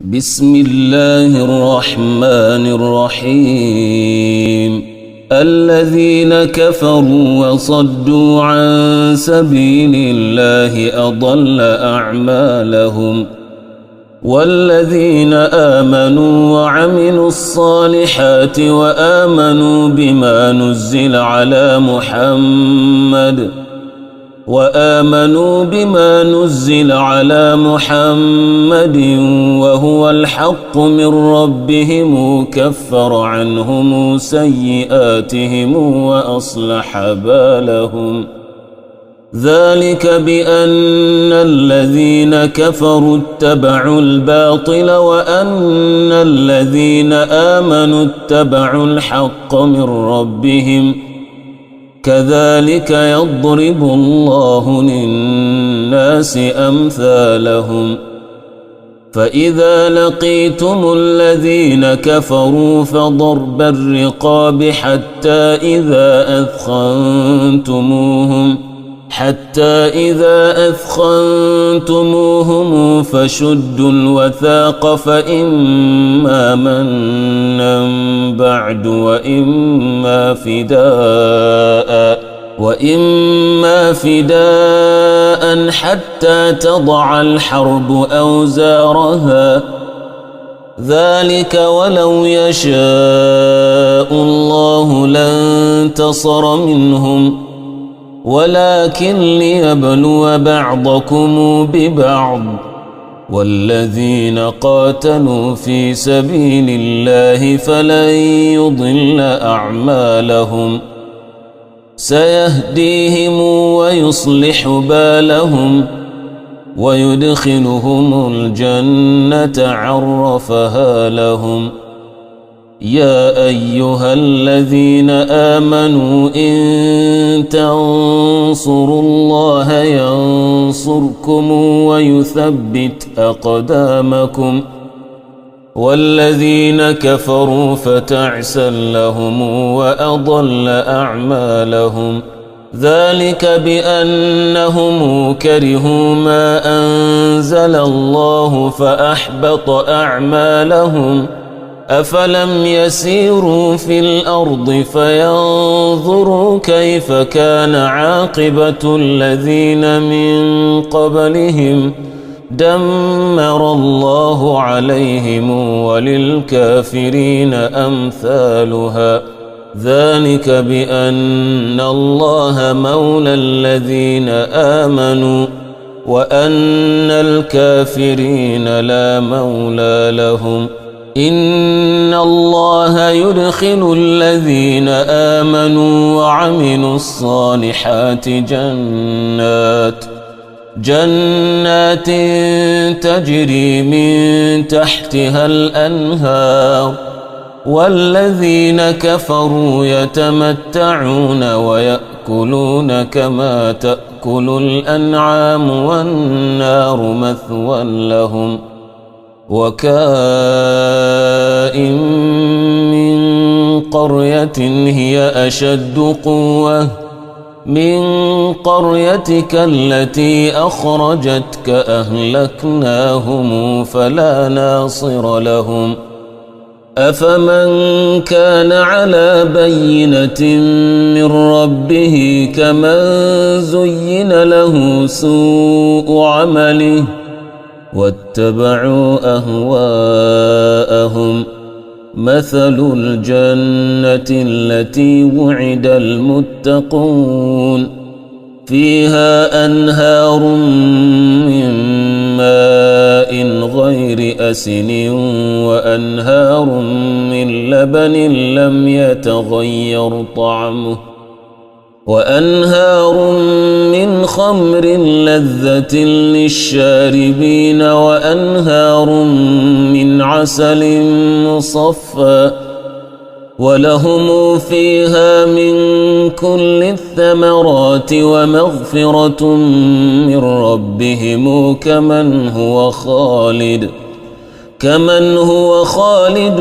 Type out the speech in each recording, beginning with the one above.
بسم الله الرحمن الرحيم الذين كفروا وصدوا عن سبيل الله أضل أعمالهم والذين آمنوا وعملوا الصالحات وآمنوا بما نزل على محمد وهو الحق من ربهم كفر عنهم سيئاتهم وأصلح بالهم ذلك بأن الذين كفروا اتبعوا الباطل وأن الذين آمنوا اتبعوا الحق من ربهم كذلك يضرب الله للناس أمثالهم فإذا لقيتم الذين كفروا فضرب الرقاب حتى إذا أثخنتموهم فشدوا الوثاق فإما منا بعد وإما فداء حتى تضع الحرب أوزارها ذلك ولو يشاء الله لانتصر منهم ولكن ليبلو بعضكم ببعض والذين قاتلوا في سبيل الله فلن يضل أعمالهم سيهديهم ويصلح بالهم ويدخلهم الجنة عرفها لهم يا أيها الذين آمنوا إن تنصروا الله ينصركم ويثبت أقدامكم والذين كفروا فتعسا لهم وأضل أعمالهم ذلك بأنهم كرهوا ما أنزل الله فأحبط أعمالهم أفلم يسيروا في الأرض فينظروا كيف كان عاقبة الذين من قبلهم دمر الله عليهم وللكافرين أمثالها ذلك بأن الله مولى الذين آمنوا وأن الكافرين لا مولى لهم إن الله يدخل الذين آمنوا وعملوا الصالحات جنات تجري من تحتها الأنهار والذين كفروا يتمتعون ويأكلون كما تأكل الأنعام والنار مثوى لهم وكائن من قرية هي أشد قوة من قريتك التي أخرجتك أهلكناهم فلا ناصر لهم أفمن كان على بينة من ربه كمن زين له سوء عمله واتبعوا أهواءهم مثل الجنة التي وعد المتقون فيها أنهار من ماء غير أسن وأنهار من لبن لم يتغير طعمه وأنهار من خمر لذة للشاربين وأنهار من عسل مصفى ولهم فيها من كل الثمرات ومغفرة من ربهم كمن هو خالد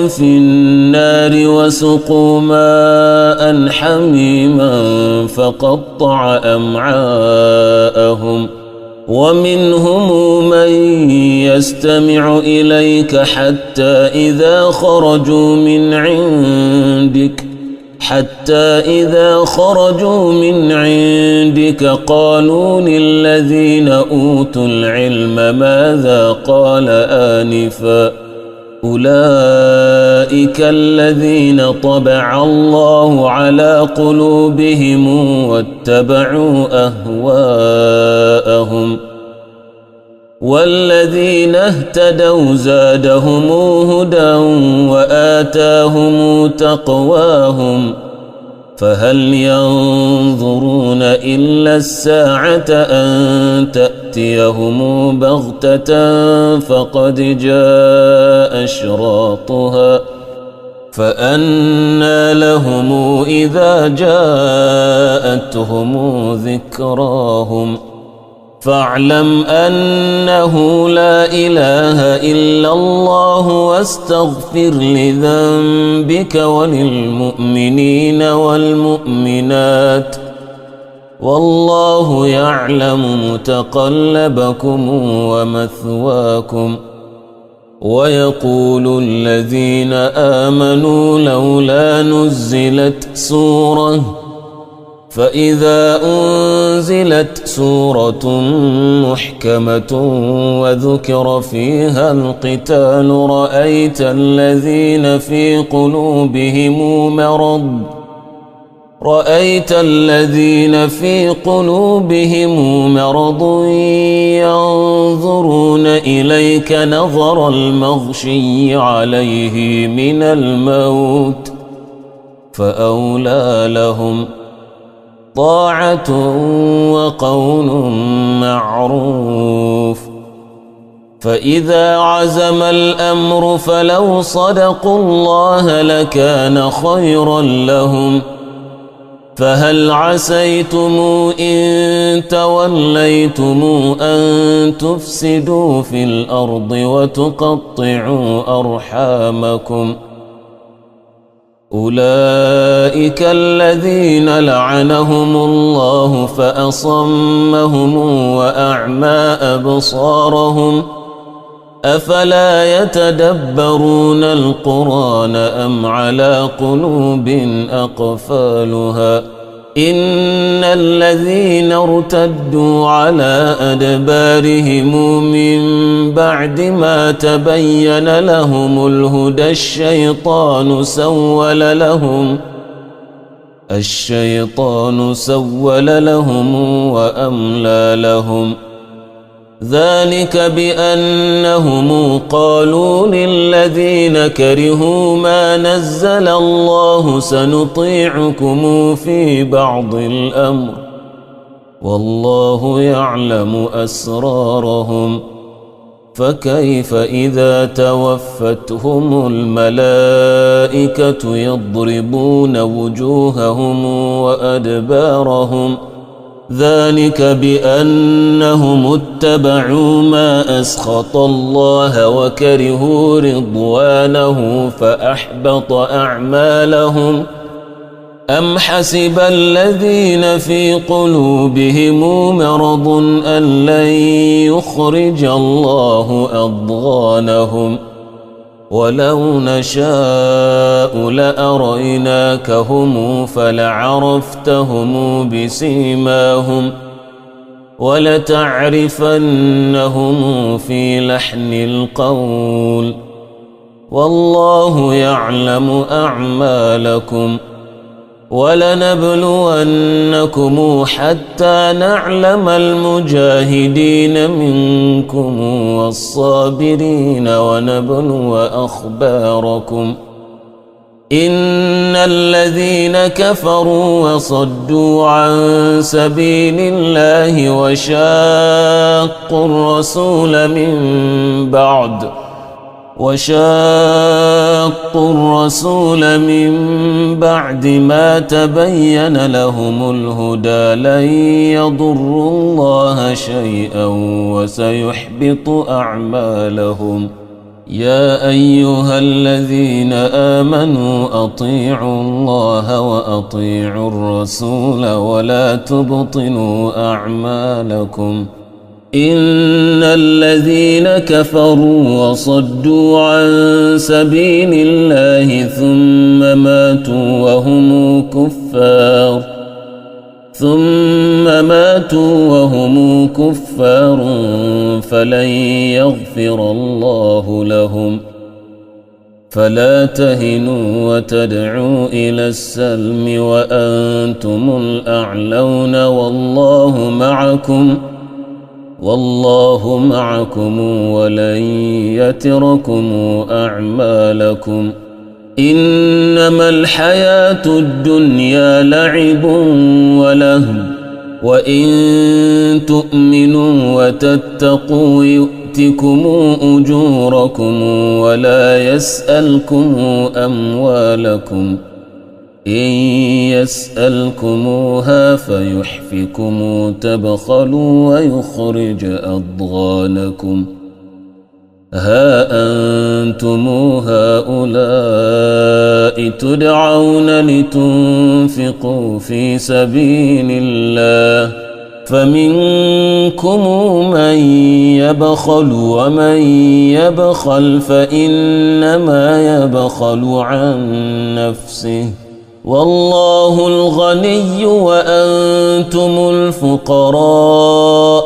في النار وسقوا ماء حميما فقطع أمعاءهم ومنهم من يستمع إليك حتى إذا خرجوا من عندك قالوا للذين أوتوا العلم ماذا قال آنفا أولئك الذين طبع الله على قلوبهم واتبعوا أهواءهم والذين اهتدوا زادهم هدى وآتاهم تقواهم فهل ينظرون إلا الساعة أن تأتيهم بغتة فقد جاء أشراطها فأنى لهم إذا جاءتهم ذكراهم فاعلم أنه لا إله إلا الله واستغفر لذنبك وللمؤمنين والمؤمنات والله يعلم متقلبكم ومثواكم ويقول الذين آمنوا لولا نزلت سورة فإذا أنزلت سورة محكمة وذكر فيها القتال رأيت الذين في قلوبهم مرض ينظرون إليك نظر المغشي عليه من الموت فأولى لهم طاعة وقول معروف فإذا عزم الأمر فلو صدقوا الله لكان خيرا لهم فهل عسيتم إن توليتم أن تفسدوا في الأرض وتقطعوا أرحامكم أولئك الذين لعنهم الله فأصمهم وأعمى أبصارهم أفلا يتدبرون القرآن أم على قلوب أقفالها إن الذين ارتدوا على أدبارهم من بعد ما تبين لهم الهدى الشيطان سول لهم وأملى لهم ذلك بأنهم قالوا للذين كرهوا ما نزل الله سنطيعكم في بعض الأمر والله يعلم أسرارهم فكيف إذا توفتهم الملائكة يضربون وجوههم وأدبارهم ذلك بأنهم اتبعوا ما أسخط الله وكرهوا رضوانه فأحبط أعمالهم أم حسب الذين في قلوبهم مرض أن لن يخرج الله أضغانهم ولو نشاء لأريناكهم فلعرفتهم بسيماهم ولتعرفنهم في لحن القول والله يعلم أعمالكم ولنبلونكم حتى نعلم المجاهدين منكم والصابرين ونبلو أخباركم إن الذين كفروا وصدوا عن سبيل الله وشاقوا الرسول من بعد ما تبين لهم الهدى لن يضروا الله شيئا وسيحبط أعمالهم يا أيها الذين آمنوا أطيعوا الله وأطيعوا الرسول ولا تبطلوا أعمالكم إن الذين كفروا وصدوا عن سبيل الله ثم ماتوا وهم كفار فلن يغفر الله لهم فلا تهنوا وتدعوا إلى السلم وأنتم الأعلون والله معكم ولن يتركم أعمالكم إنما الحياة الدنيا لعب ولهو وإن تؤمنوا وتتقوا يؤتكم أجوركم ولا يسألكم أموالكم إن يسألكموها فيحفكم تبخلوا ويخرج أضغانكم ها أنتم هؤلاء تدعون لتنفقوا في سبيل الله فمنكم من يبخل ومن يبخل فإنما يبخل عن نفسه والله الغني وأنتم الفقراء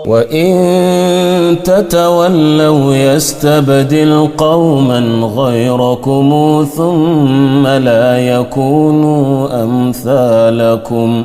وإن تتولوا يستبدل قوما غيركم ثم لا يكونوا أمثالكم